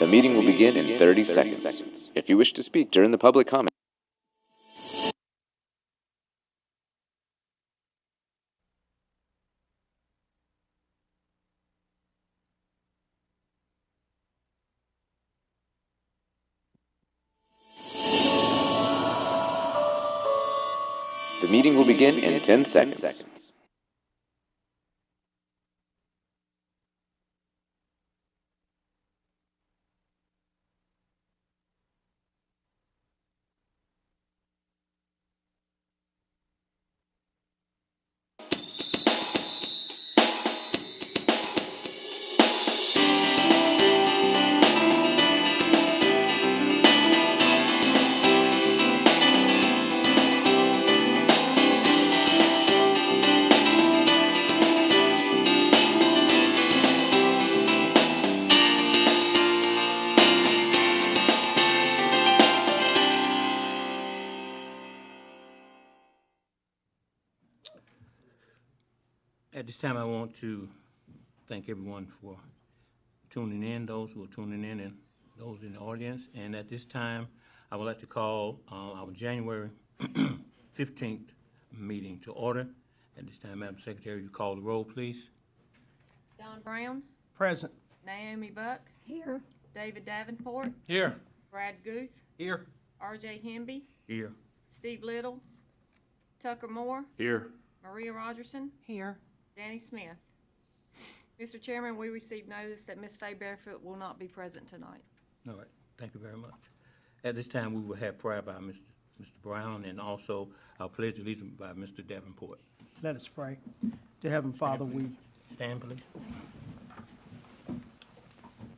The meeting will begin in 30 seconds. If you wish to speak during the public comment, the meeting will begin in 10 seconds. At this time, I want to thank everyone for tuning in, those who are tuning in and those in the audience. And at this time, I would like to call our January 15th meeting to order. At this time, Madam Secretary, you call the roll, please. Don Brown, Present. Naomi Buck, Here. David Davenport, Here. Brad Guth, Here. R.J. Hemby, Here. Steve Little, Tucker Moore, Here. Maria Rogerson, Here. Danny Smith. Mr. Chairman, we received notice that Ms. Faye Barefoot will not be present tonight. All right, thank you very much. At this time, we will have prayer by Mr. Brown and also our pledge of allegiance by Mr. Davenport. Let us pray. Dear Heavenly Father, we Stand, please.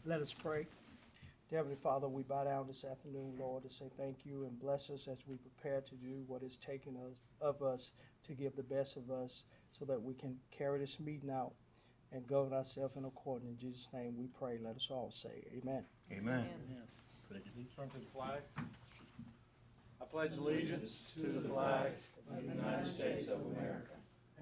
let us pray. Dear Heavenly Father, we bow down this afternoon, Lord, to say thank you and bless us as we prepare to do what is taken of us to give the best of us so that we can carry this meeting out and govern ourselves in accordance. In Jesus' name we pray. Let us all say amen. Amen. Turn to the flag. I pledge allegiance to the flag of the United States of America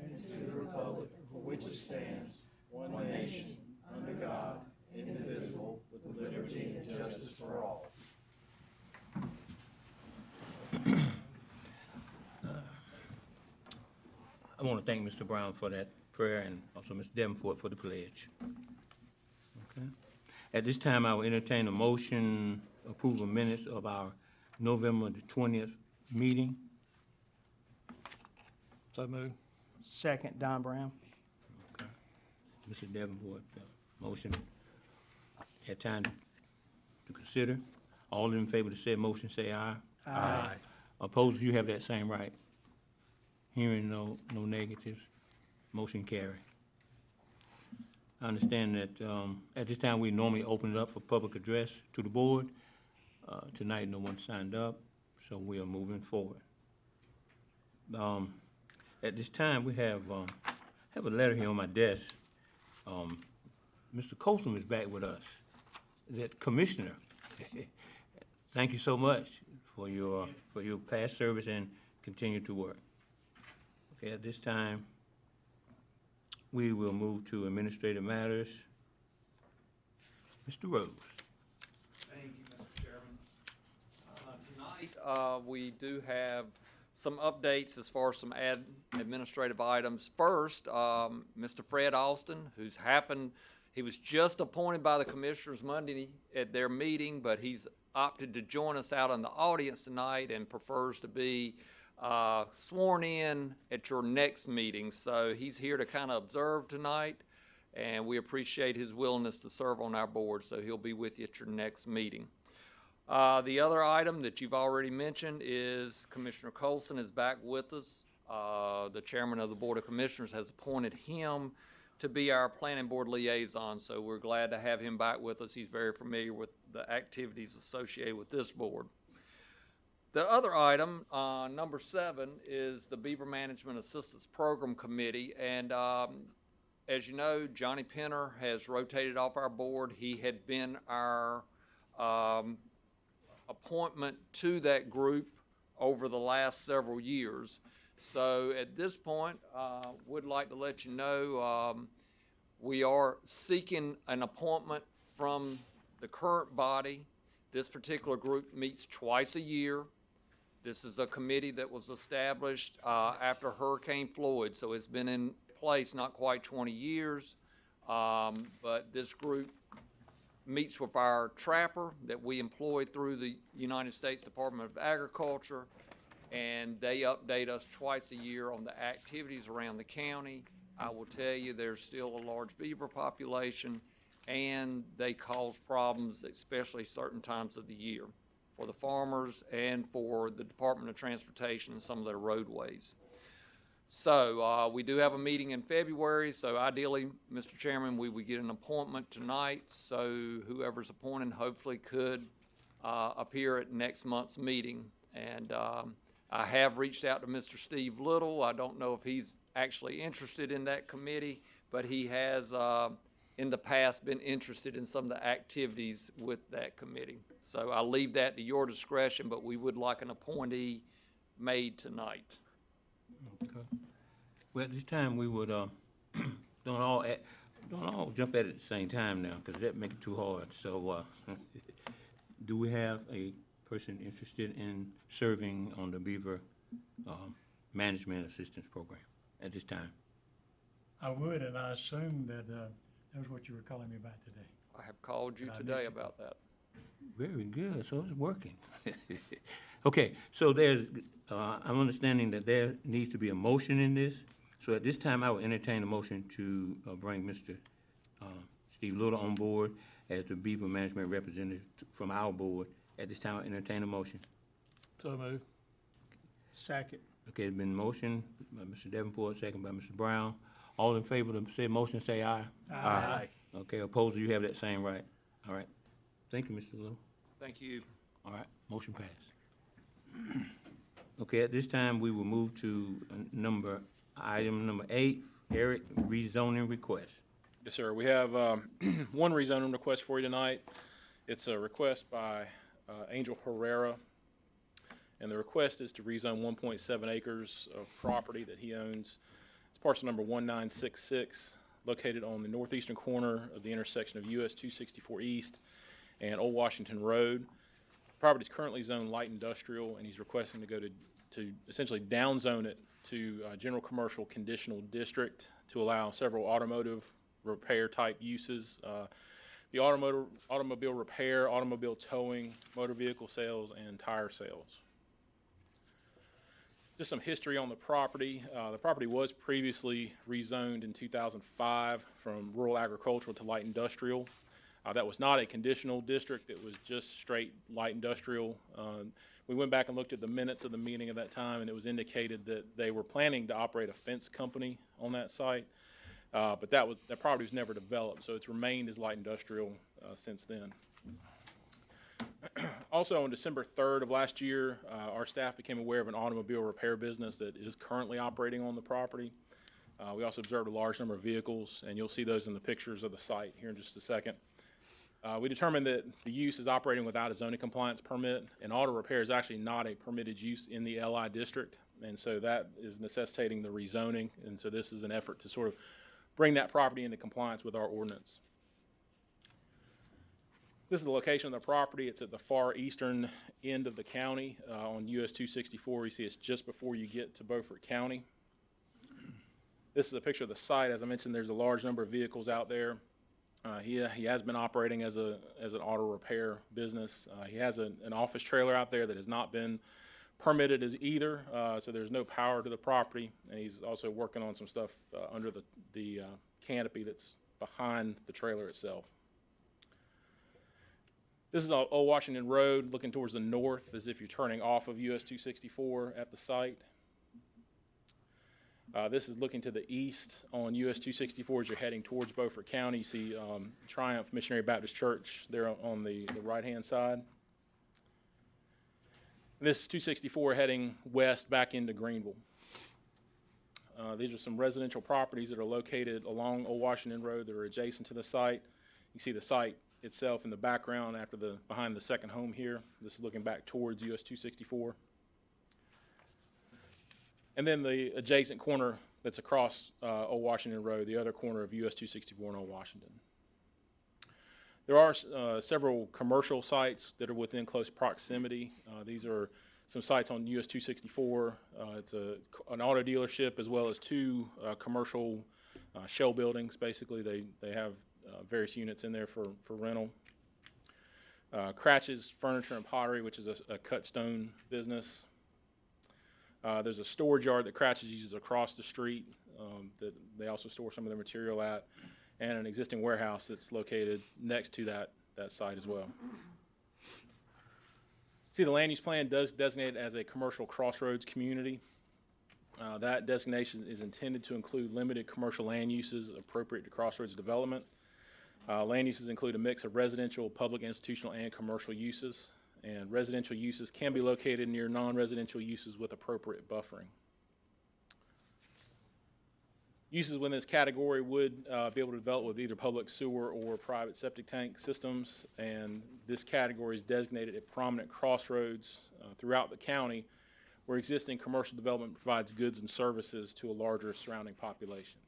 and to the republic for which it stands, one nation, under God, indivisible, with liberty and justice for all. I want to thank Mr. Brown for that prayer and also Mr. Davenport for the pledge. Okay. At this time, I will entertain a motion approval minutes of our November the 20th meeting. So moved. Second, Don Brown. Okay. Mr. Davenport, motion. Had time to consider. All in favor of the said motion, say aye. Aye. Opposed, you have that same right. Hearing no negatives, motion carry. I understand that at this time, we normally open it up for public address to the board. Tonight, no one signed up, so we are moving forward. At this time, we have a letter here on my desk. Mr. Colson is back with us. That Commissioner, thank you so much for your past service and continue to work. Okay, at this time, we will move to administrative matters. Mr. Rose. Thank you, Mr. Chairman. Tonight, we do have some updates as far as some administrative items. First, Mr. Fred Alston, he was just appointed by the commissioners Monday at their meeting, but he's opted to join us out in the audience tonight and prefers to be sworn in at your next meeting. So he's here to kind of observe tonight, and we appreciate his willingness to serve on our board, so he'll be with you at your next meeting. The other item that you've already mentioned is Commissioner Colson is back with us. The chairman of the Board of Commissioners has appointed him to be our planning board liaison, so we're glad to have him back with us. He's very familiar with the activities associated with this board. The other item, number 7, is the Beaver Management Assistance Program Committee. And as you know, Johnny Penner has rotated off our board. He had been our appointment to that group over the last several years. So at this point, would like to let you know we are seeking an appointment from the current body. This particular group meets twice a year. This is a committee that was established after Hurricane Floyd, so it's been in place not quite 20 years. But this group meets with our trapper that we employ through the United States Department of Agriculture, and they update us twice a year on the activities around the county. I will tell you, there's still a large beaver population, and they cause problems, especially certain times of the year, for the farmers and for the Department of Transportation and some of their roadways. So we do have a meeting in February, so ideally, Mr. Chairman, we would get an appointment tonight, so whoever's appointed hopefully could appear at next month's meeting. And I have reached out to Mr. Steve Little. I don't know if he's actually interested in that committee, but he has in the past been interested in some of the activities with that committee. So I'll leave that to your discretion, but we would like an appointee made tonight. Okay. Well, at this time, we would, don't all jump at it at the same time now, because that make it too hard. So, do we have a person interested in serving on the Beaver Management Assistance Program at this time? I would, and I assume that that was what you were calling me about today. I have called you today about that. Very good, so it's working. Okay, so I'm understanding that there needs to be a motion in this. So at this time, I will entertain a motion to bring Mr. Steve Little on board as the Beaver Management Representative from our board. At this time, I'll entertain a motion. So move. Second. Okay, it's been motion by Mr. Davenport, second by Mr. Brown. All in favor of the said motion, say aye. Aye. Okay, opposed, you have that same right. All right. Thank you, Mr. Little. Thank you. All right, motion passed. Okay, at this time, we will move to item number 8, Eric, rezoning request. Yes, sir. We have one rezoning request for you tonight. It's a request by Angel Herrera, and the request is to rezone 1.7 acres of property that he owns. It's parcel number 1966, located on the northeastern corner of the intersection of US 264 East and Old Washington Road. The property is currently zoned light industrial, and he's requesting to go to essentially downzone it to general commercial conditional district to allow several automotive repair type uses. The automobile repair, automobile towing, motor vehicle sales, and tire sales. Just some history on the property. The property was previously rezoned in 2005 from rural agricultural to light industrial. That was not a conditional district. It was just straight light industrial. We went back and looked at the minutes of the meeting of that time, and it was indicated that they were planning to operate a fence company on that site. But that property was never developed, so it's remained as light industrial since then. Also, on December 3rd of last year, our staff became aware of an automobile repair business that is currently operating on the property. We also observed a large number of vehicles, and you'll see those in the pictures of the site here in just a second. We determined that the use is operating without a zoning compliance permit, and auto repair is actually not a permitted use in the LI district, and so that is necessitating the rezoning, and so this is an effort to sort of bring that property into compliance with our ordinance. This is the location of the property. It's at the far eastern end of the county on US 264. You see it's just before you get to Beaufort County. This is a picture of the site. As I mentioned, there's a large number of vehicles out there. He has been operating as an auto repair business. He has an office trailer out there that has not been permitted as either, so there's no power to the property, and he's also working on some stuff under the canopy that's behind the trailer itself. This is Old Washington Road, looking towards the north as if you're turning off of US 264 at the site. This is looking to the east on US 264 as you're heading towards Beaufort County. You see Triumph Missionary Baptist Church there on the right-hand side. This is 264 heading west back into Greenville. These are some residential properties that are located along Old Washington Road that are adjacent to the site. You see the site itself in the background behind the second home here. This is looking back towards US 264. And then the adjacent corner that's across Old Washington Road, the other corner of US 264 and Old Washington. There are several commercial sites that are within close proximity. These are some sites on US 264. It's an auto dealership as well as two commercial shell buildings. Basically, they have various units in there for rental. Cratch's Furniture and Pottery, which is a cut stone business. There's a storage yard that Cratch's uses across the street that they also store some of their material at, and an existing warehouse that's located next to that site as well. See, the land use plan does designate it as a commercial crossroads community. That designation is intended to include limited commercial land uses appropriate to crossroads development. Land uses include a mix of residential, public, institutional, and commercial uses. And residential uses can be located near non-residential uses with appropriate buffering. Uses within this category would be able to develop with either public sewer or private septic tank systems, and this category is designated at prominent crossroads throughout the county where existing commercial development provides goods and services to a larger surrounding population.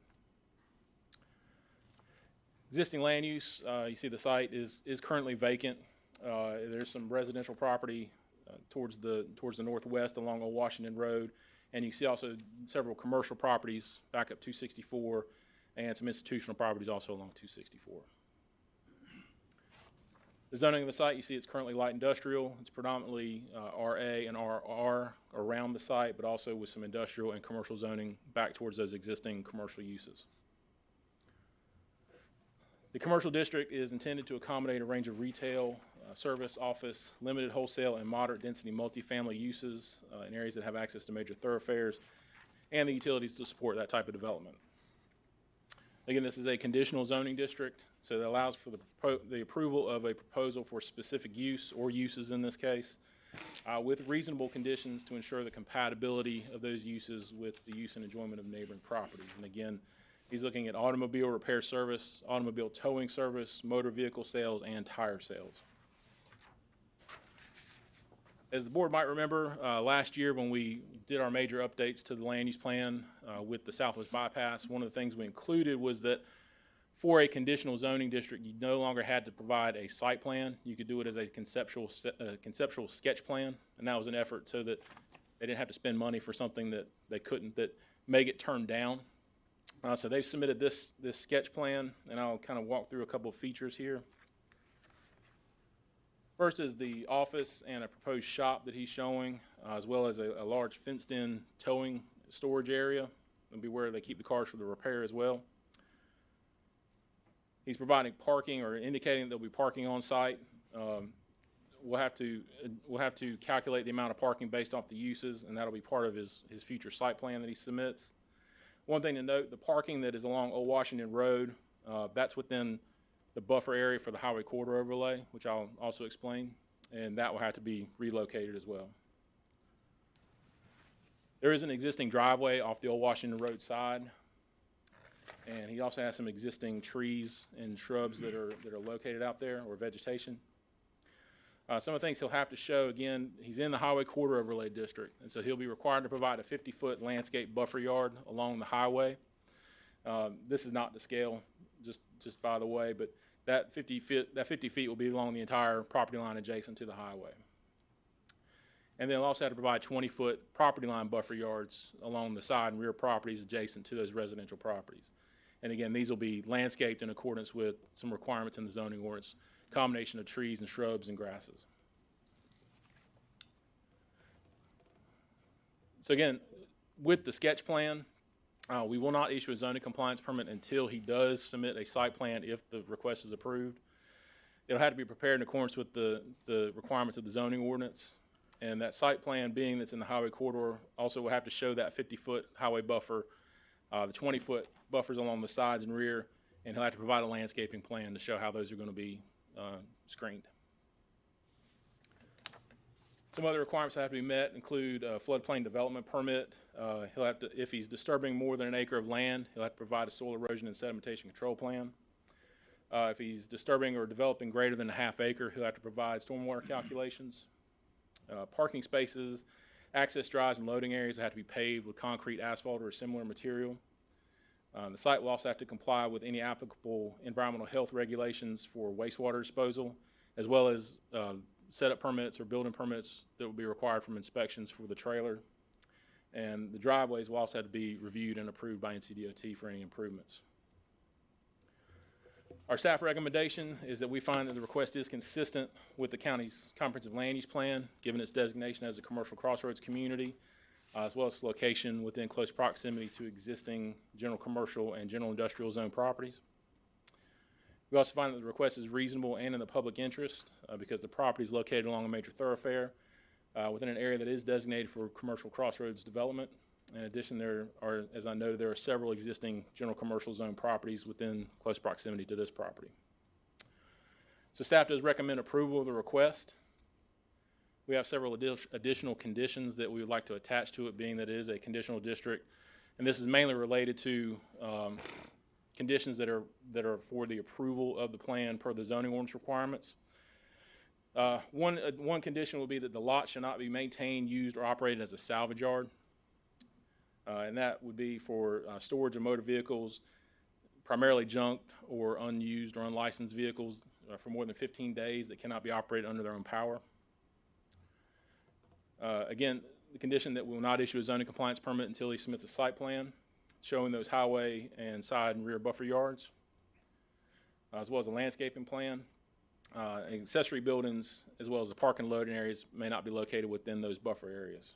Existing land use, you see the site is currently vacant. There's some residential property towards the northwest along Old Washington Road, and you see also several commercial properties back up 264 and some institutional properties also along 264. The zoning of the site, you see it's currently light industrial. It's predominantly RA and RR around the site, but also with some industrial and commercial zoning back towards those existing commercial uses. The commercial district is intended to accommodate a range of retail, service, office, limited wholesale, and moderate density multifamily uses in areas that have access to major thoroughfares and the utilities to support that type of development. Again, this is a conditional zoning district, so that allows for the approval of a proposal for specific use or uses in this case, with reasonable conditions to ensure the compatibility of those uses with the use and enjoyment of neighboring properties. And again, he's looking at automobile repair service, automobile towing service, motor vehicle sales, and tire sales. As the board might remember, last year when we did our major updates to the land use plan with the Southwest Bypass, one of the things we included was that for a conditional zoning district, you no longer had to provide a site plan. You could do it as a conceptual sketch plan, and that was an effort so that they didn't have to spend money for something that they couldn't, that may get turned down. So they've submitted this sketch plan, and I'll kind of walk through a couple of features here. First is the office and a proposed shop that he's showing, as well as a large fenced-in towing storage area. It'll be where they keep the cars for the repair as well. He's providing parking or indicating that there'll be parking on site. We'll have to calculate the amount of parking based off the uses, and that'll be part of his future site plan that he submits. One thing to note, the parking that is along Old Washington Road, that's within the buffer area for the highway corridor overlay, which I'll also explain, and that will have to be relocated as well. There is an existing driveway off the Old Washington Road side, and he also has some existing trees and shrubs that are located out there, or vegetation. Some of the things he'll have to show, again, he's in the highway corridor overlay district, and so he'll be required to provide a 50-foot landscape buffer yard along the highway. This is not to scale, just by the way, but that 50 feet will be along the entire property line adjacent to the highway. And they'll also have to provide 20-foot property line buffer yards along the side and rear properties adjacent to those residential properties. And again, these will be landscaped in accordance with some requirements in the zoning ordinance, combination of trees and shrubs and grasses. So again, with the sketch plan, we will not issue a zoning compliance permit until he does submit a site plan if the request is approved. It'll have to be prepared in accordance with the requirements of the zoning ordinance. And that site plan, being that's in the highway corridor, also will have to show that 50-foot highway buffer, the 20-foot buffers along the sides and rear, and he'll have to provide a landscaping plan to show how those are going to be screened. Some other requirements that have to be met include a floodplain development permit. He'll have to, if he's disturbing more than an acre of land, he'll have to provide a soil erosion and sedimentation control plan. If he's disturbing or developing greater than a half acre, he'll have to provide stormwater calculations. Parking spaces, access drives, and loading areas have to be paved with concrete, asphalt, or a similar material. The site will also have to comply with any applicable environmental health regulations for wastewater disposal, as well as setup permits or building permits that will be required from inspections for the trailer. And the driveways will also have to be reviewed and approved by NCDOT for any improvements. Our staff recommendation is that we find that the request is consistent with the county's comprehensive land use plan, given its designation as a commercial crossroads community, as well as its location within close proximity to existing general commercial and general industrial zone properties. We also find that the request is reasonable and in the public interest because the property is located along a major thoroughfare within an area that is designated for commercial crossroads development. In addition, there are, as I noted, there are several existing general commercial zone properties within close proximity to this property. So staff does recommend approval of the request. We have several additional conditions that we would like to attach to it, being that it is a conditional district. And this is mainly related to conditions that are for the approval of the plan per the zoning ordinance requirements. One condition will be that the lot should not be maintained, used, or operated as a salvage yard. And that would be for storage of motor vehicles, primarily junked or unused or unlicensed vehicles for more than 15 days that cannot be operated under their own power. Again, the condition that we will not issue a zoning compliance permit until he submits a site plan showing those highway and side and rear buffer yards, as well as a landscaping plan. Accessory buildings, as well as the parking and loading areas, may not be located within those buffer areas.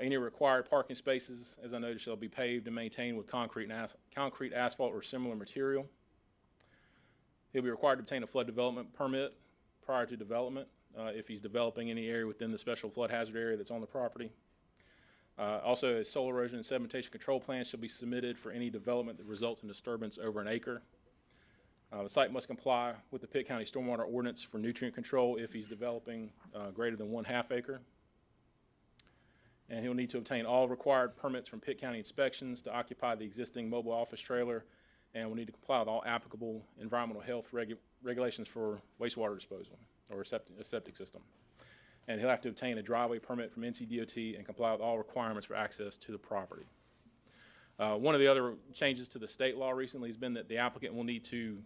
Any required parking spaces, as I noted, shall be paved and maintained with concrete, asphalt, or similar material. He'll be required to obtain a flood development permit prior to development if he's developing any area within the special flood hazard area that's on the property. Also, a soil erosion and sedimentation control plan shall be submitted for any development that results in disturbance over an acre. The site must comply with the Pitt County Stormwater Ordinance for nutrient control if he's developing greater than 1/2 acre. And he'll need to obtain all required permits from Pitt County inspections to occupy the existing mobile office trailer, and will need to comply with all applicable environmental health regulations for wastewater disposal or a septic system. And he'll have to obtain a driveway permit from NCDOT and comply with all requirements for access to the property. One of the other changes to the state law recently has been that the applicant will need to,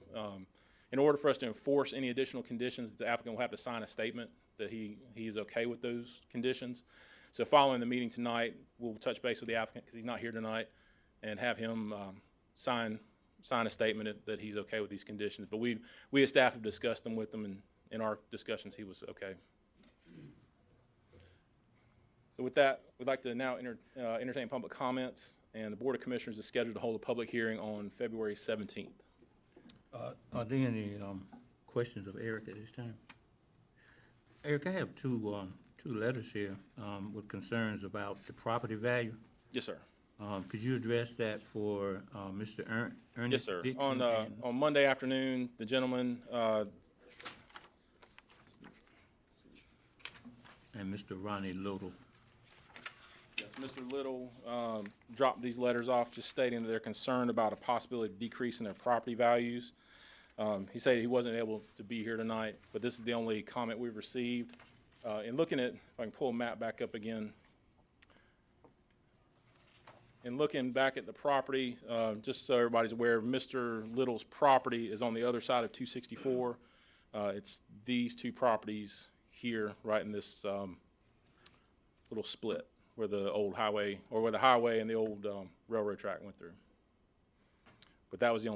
in order for us to enforce any additional conditions, the applicant will have to sign a statement that he is okay with those conditions. So following the meeting tonight, we'll touch base with the applicant because he's not here tonight and have him sign a statement that he's okay with these conditions. But we as staff have discussed them with him, and in our discussions, he was okay. So with that, we'd like to now entertain public comments, and the Board of Commissioners is scheduled to hold a public hearing on February 17th. Are there any questions of Eric at this time? Eric, I have two letters here with concerns about the property value. Yes, sir. Could you address that for Mr. Ernest? Yes, sir. Dixon On Monday afternoon, the gentleman and Mr. Ronnie Little. Yes, Mr. Little dropped these letters off just stating that they're concerned about a possibility of decrease in their property values. He said he wasn't able to be here tonight, but this is the only comment we've received. In looking at, if I can pull a map back up again. In looking back at the property, just so everybody's aware, Mr. Little's property is on the other side of 264. It's these two properties here, right in this little split where the old highway, or where the highway and the old railroad track went through. But those are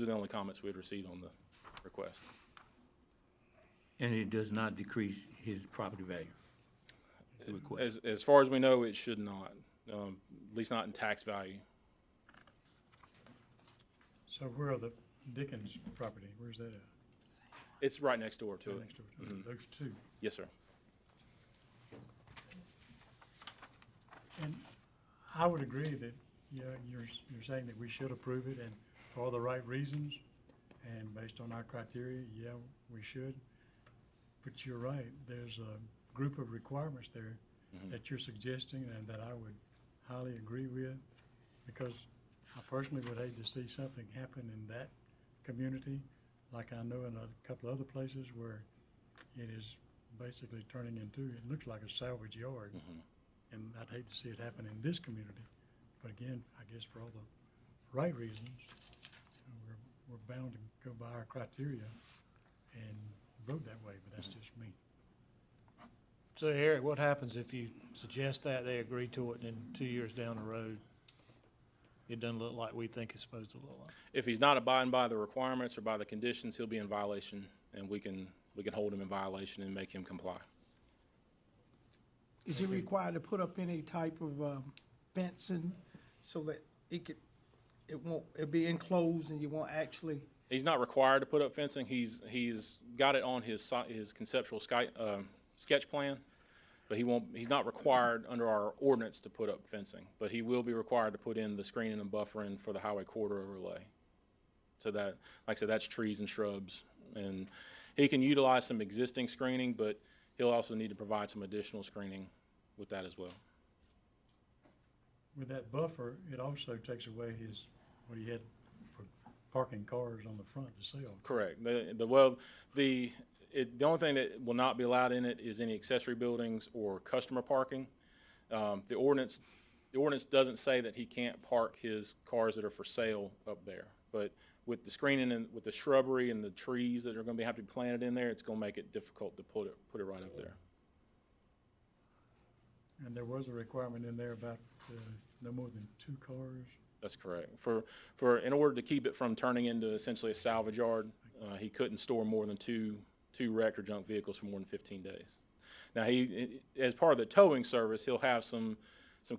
the only comments we had received on the request. And it does not decrease his property value? The request. As far as we know, it should not, at least not in tax value. So where are the Dickens property? Where's that at? It's right next door to Right it. next door to it. Those two. Yes, sir. And I would agree that, yeah, you're saying that we should approve it and for all the right reasons and based on our criteria, yeah, we should. But you're right, there's a group of requirements there that you're suggesting and that I would highly agree with, because I personally would hate to see something happen in that community, like I know in a couple other places where it is basically turning into, it looks like a salvage yard. And I'd hate to see it happen in this community. But again, I guess for right reasons, we're bound to go by our criteria and vote that way, but that's just me. So Eric, what happens if you suggest that, they agree to it, and then 2 years down the road, it doesn't look like we think it's supposed to look like? If he's not abiding by the requirements or by the conditions, he'll be in violation, and we can hold him in violation and make him comply. Is he required to put up any type of fencing so that it'll be enclosed and you won't actually? He's not required to put up fencing. He's got it on his conceptual sketch plan, but he's not required under our ordinance to put up fencing, but he will be required to put in the screening and buffering for the highway corridor overlay. So that, like I said, that's trees and shrubs, and he can utilize some existing screening, but he'll also need to provide some additional screening with that as well. With that buffer, it also takes away what he had for parking cars on the front to sell. Correct. The only thing that will not be allowed in it is any accessory buildings or customer parking. The ordinance doesn't say that he can't park his cars that are for sale up there, but with the screening and with the shrubbery and the trees that are going to have to be planted in there, it's going to make it difficult to put it right up there. And there was a requirement in there about no more than 2 cars. That's correct. In order to keep it from turning into essentially a salvage yard, he couldn't store more than two wrecked or junk vehicles for more than 15 days. Now, as part of the towing service, he'll have some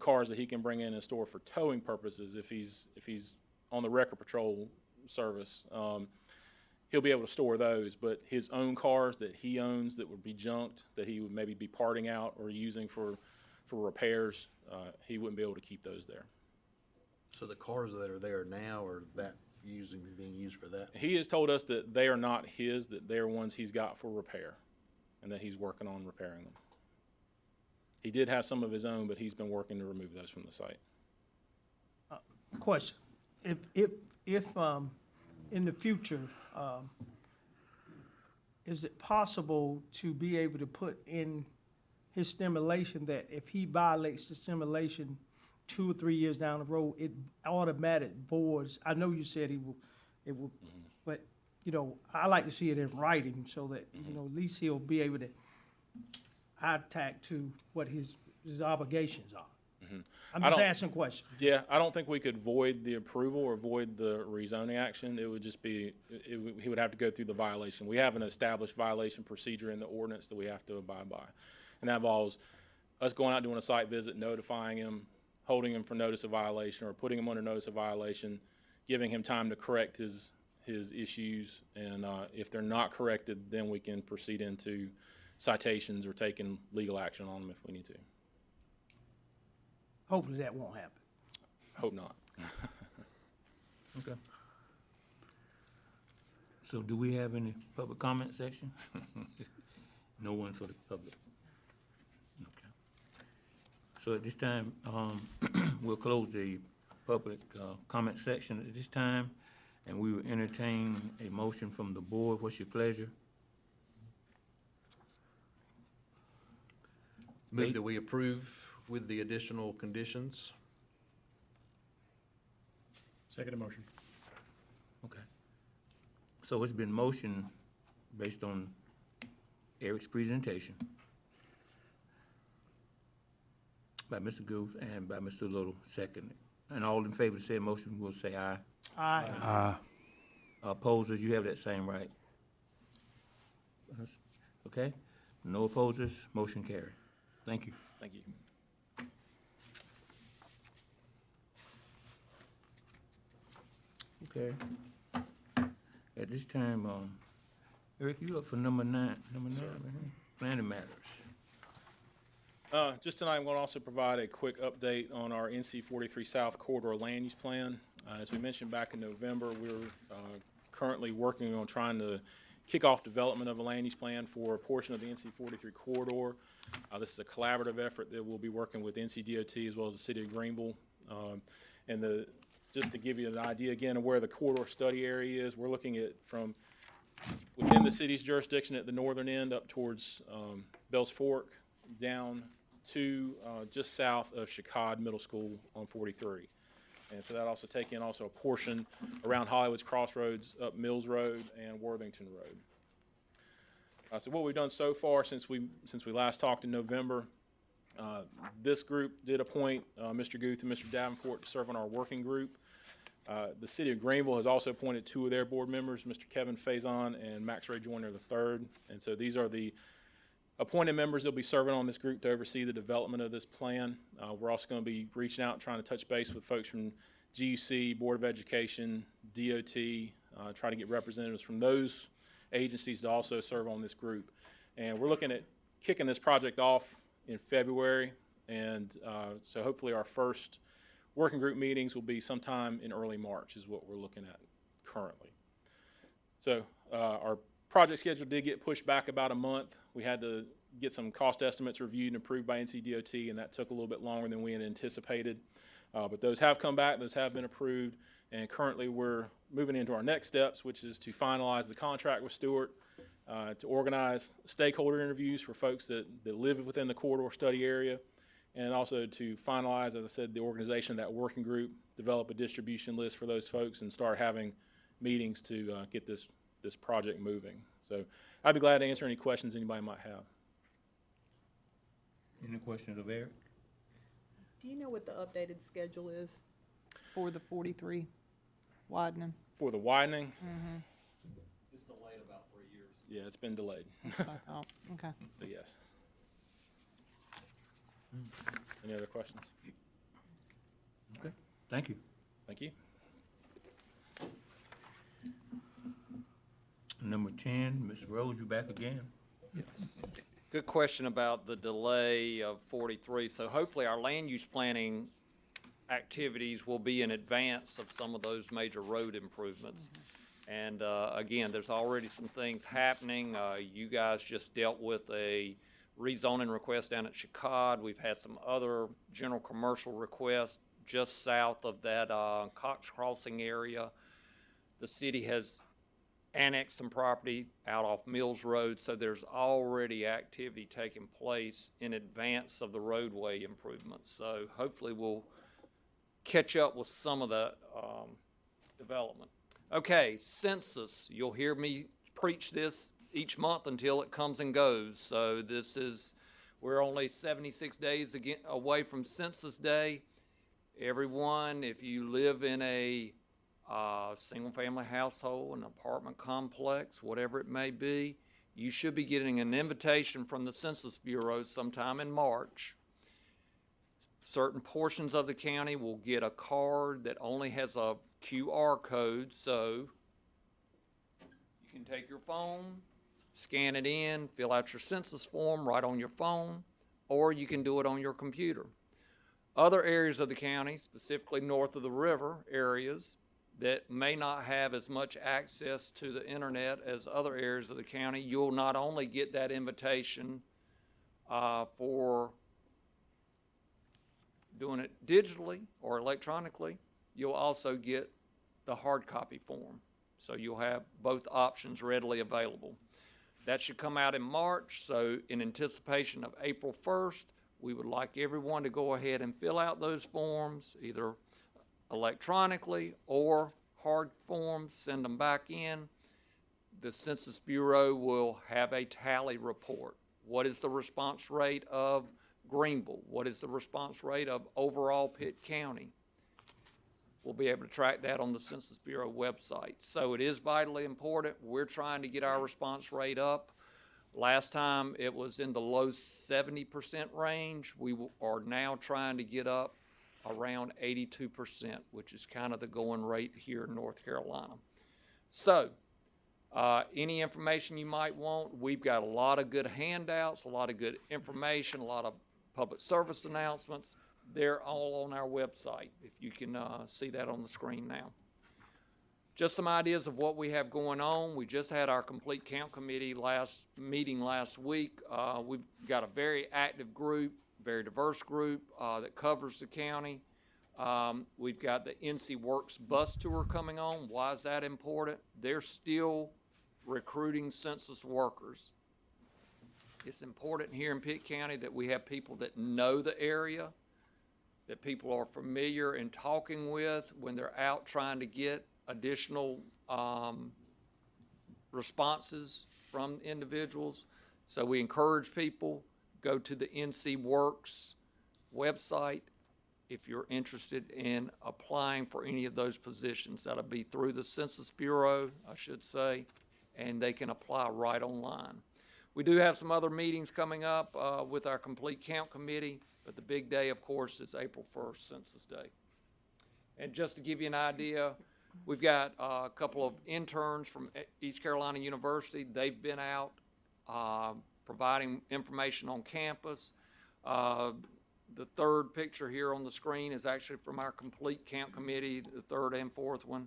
cars that he can bring in and store for towing purposes if he's on the wrecker patrol service. He'll be able to store those, but his own cars that he owns that would be junked, that he would maybe be parting out or using for repairs, he wouldn't be able to keep those there. So the cars that are there now are being used for that? He has told us that they are not his, that they're ones he's got for repair, and that he's working on repairing them. He did have some of his own, but he's been working to remove those from the site. Question, if in the future, is it possible to be able to put in his stimulation that if he violates the stimulation 2 or 3 years down the road, it automatic voids? I know you said it will, but, I like to see it in writing so that, at least he'll be able to attack to what his obligations are. I'm just asking questions. Yeah, I don't think we could void the approval or void the rezoning action. It would just be, he would have to go through the violation. We have an established violation procedure in the ordinance that we have to abide by. And that involves us going out doing a site visit, notifying him, holding him for notice of violation, or putting him under notice of violation, giving him time to correct his issues, and if they're not corrected, then we can proceed into citations or taking legal action on them if we need to. Hopefully that won't happen. Hope not. Okay. So do we have any public comment section? No one for the public. Okay. So at this time, we'll close the public comment section at this time, and we will entertain a motion from the board. What's your pleasure? Move that we approve with the additional conditions. Second motion. Okay. So it's been motioned based on Eric's presentation by Mr. Goose and by Mr. Little, second. And all in favor of said motion will say aye. Aye. Opposers, you have that same right. Okay? No opposers, motion carried. Thank you. Thank you. Okay. At this time, Eric, you up for number 9? Right here. Planning matters. Just tonight, I'm going to also provide a quick update on our NC 43 South Corridor land use plan. As we mentioned back in November, we're currently working on trying to kick off development of a land use plan for a portion of the NC 43 corridor. This is a collaborative effort that we'll be working with NCDOT as well as the City of Greenville. Just to give you an idea again of where the corridor study area is, we're looking at from within the city's jurisdiction at the northern end up towards Bells Fork, down to just south of Chicod Middle School on 43. And so that also take in also a portion around Hollywood's Crossroads, up Mills Road and Worthington Road. So what we've done so far since we last talked in November, this group did appoint Mr. Guth and Mr. Davenport to serve on our working group. The city of Greenville has also appointed 2 of their board members, Mr. Kevin Faison and Max Ray Joyner III. And so these are the appointed members that will be serving on this group to oversee the development of this plan. We're also going to be reaching out and trying to touch base with folks from GUC, Board of Education, DOT, try to get representatives from those agencies to also serve on this group. And we're looking at kicking this project off in February, and so hopefully our first working group meetings will be sometime in early March is what we're looking at currently. So our project schedule did get pushed back about a month. We had to get some cost estimates reviewed and approved by NCDOT, and that took a little bit longer than we had anticipated. But those have come back, those have been approved, and currently we're moving into our next steps, which is to finalize the contract with Stewart, to organize stakeholder interviews for folks that live within the corridor study area, and also to finalize, as I said, the organization of that working group, develop a distribution list for those folks, and start having meetings to get this project moving. So I'd be glad to answer any questions anybody might have. Any questions of Eric? Do you know what the updated schedule is for the 43 widening? For the widening, It's delayed about 3 years. yeah, it's been delayed, Oh, okay. but yes. Any other questions? Okay, thank you. Thank you. Number 10, Ms. Rose, you back again? Yes. Good question about the delay of 43. So hopefully our land use planning activities will be in advance of some of those major road improvements. And again, there's already some things happening. You guys just dealt with a rezoning request down at Chicago. We've had some other general commercial requests just south of that Cox Crossing area. The city has annexed some property out off Mills Road, so there's already activity taking place in advance of the roadway improvements. So hopefully we'll catch up with some of the development. Okay, census. You'll hear me preach this each month until it comes and goes. So we're only 76 days away from Census Day. Everyone, if you live in a single-family household, an apartment complex, whatever it may be, you should be getting an invitation from the Census Bureau sometime in March. Certain portions of the county will get a card that only has a QR code, so you can take your phone, scan it in, fill out your census form right on your phone, or you can do it on your computer. Other areas of the county, specifically north of the river areas, that may not have as much access to the internet as other areas of the county, you'll not only get that invitation for doing it digitally or electronically, you'll also get the hard copy form. So you'll have both options readily available. That should come out in March, so in anticipation of April 1st, we would like everyone to go ahead and fill out those forms, either electronically or hard forms, send them back in. The Census Bureau will have a tally report. What is the response rate of Greenville? What is the response rate of overall Pitt County? We'll be able to track that on the Census Bureau website. So it is vitally important. We're trying to get our response rate up. Last time it was in the low 70% range. We are now trying to get up around 82%, which is kind of the going rate here in North Carolina. So, any information you might want, we've got a lot of good handouts, a lot of good information, a lot of public service announcements. They're all on our website, if you can see that on the screen now. Just some ideas of what we have going on. We just had our complete count committee meeting last week. We've got a very active group, very diverse group that covers the county. We've got the NC Works bus tour coming on. Why is that important? They're still recruiting census workers. It's important here in Pitt County that we have people that know the area, that people are familiar and talking with when they're out trying to get additional responses from individuals. So we encourage people, go to the NC Works website if you're interested in applying for any of those positions. That'll be through the Census Bureau, I should say, and they can apply right online. We do have some other meetings coming up with our Complete Count Committee, but the big day, of course, is April 1st, Census Day. And just to give you an idea, we've got a couple of interns from East Carolina University. They've been out providing information on campus. The third picture here on the screen is actually from our Complete Count Committee, the third and fourth one.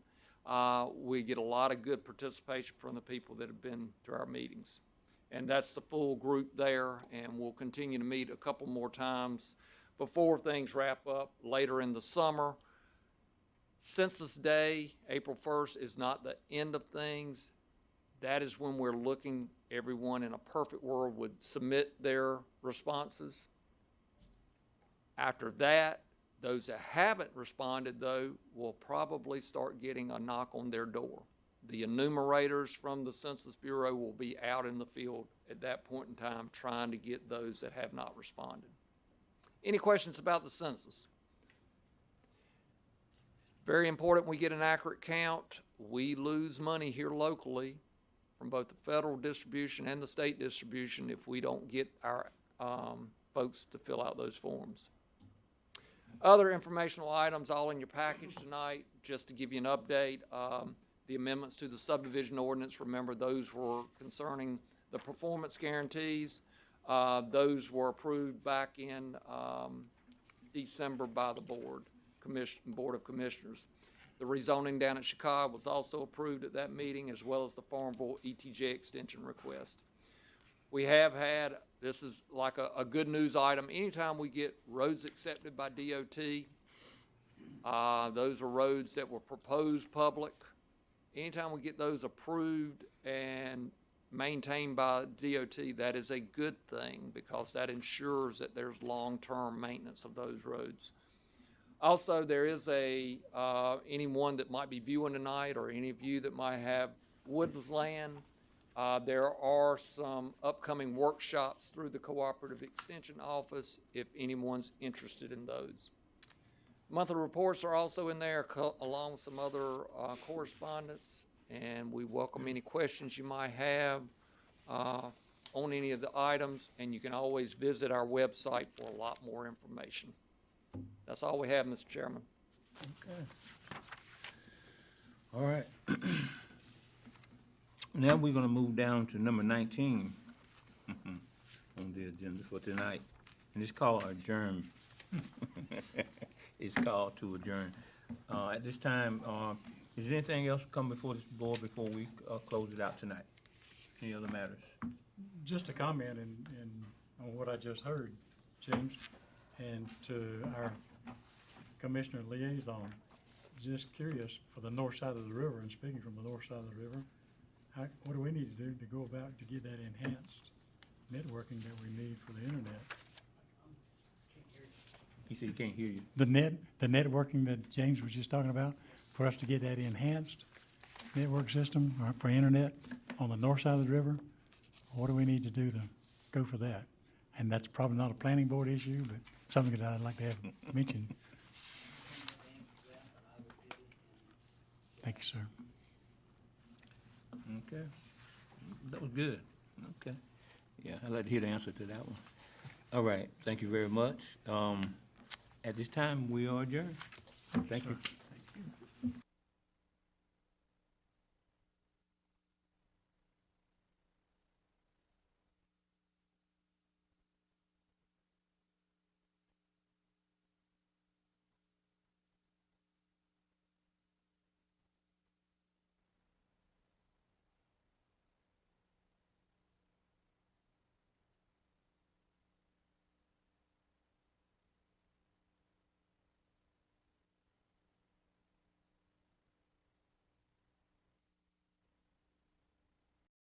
We get a lot of good participation from the people that have been to our meetings. And that's the full group there, and we'll continue to meet a couple more times before things wrap up later in the summer. Census Day, April 1st, is not the end of things. That is when we're looking, everyone in a perfect world would submit their responses. After that, those that haven't responded, though, will probably start getting a knock on their door. The enumerators from the Census Bureau will be out in the field at that point in time trying to get those that have not responded. Any questions about the census? Very important we get an accurate count. We lose money here locally from both the federal distribution and the state distribution if we don't get our folks to fill out those forms. Other informational items all in your package tonight. Just to give you an update, the amendments to the subdivision ordinance, remember those were concerning the performance guarantees. Those were approved back in December by the Board of Commissioners. The rezoning down at Chicago was also approved at that meeting, as well as the Farmville ETJ extension request. We have had, this is like a good news item, anytime we get roads accepted by DOT, those are roads that were proposed public. Anytime we get those approved and maintained by DOT, that is a good thing because that ensures that there's long-term maintenance of those roads. Also, there is anyone that might be viewing tonight or any of you that might have woodland, there are some upcoming workshops through the Cooperative Extension Office if anyone's interested in those. Monthly reports are also in there along with some other correspondence, and we welcome any questions you might have on any of the items, and you can always visit our website for a lot more information. That's all we have, Mr. Chairman. Okay. All right. Now we're gonna move down to number 19 on the agenda for tonight, and it's called Adjourn. It's called to adjourn. At this time, is there anything else come before this board before we close it out tonight? Any other matters? Just a comment on what I just heard, James, and to our Commissioner Liaison. Just curious, for the north side of the river, and speaking from the north side of the river, what do we need to do to go about to get that enhanced networking that we need for the internet? He said he can't hear you. The networking that James was just talking about, for us to get that enhanced network system for internet on the north side of the river, what do we need to do to go for that? And that's probably not a planning board issue, but something that I'd like to have mentioned. Thank you, sir. Okay. That was good. Okay. Yeah, I'd like to hear the answer to that one. All right, thank you very much. At this time, we are adjourned. Thank you.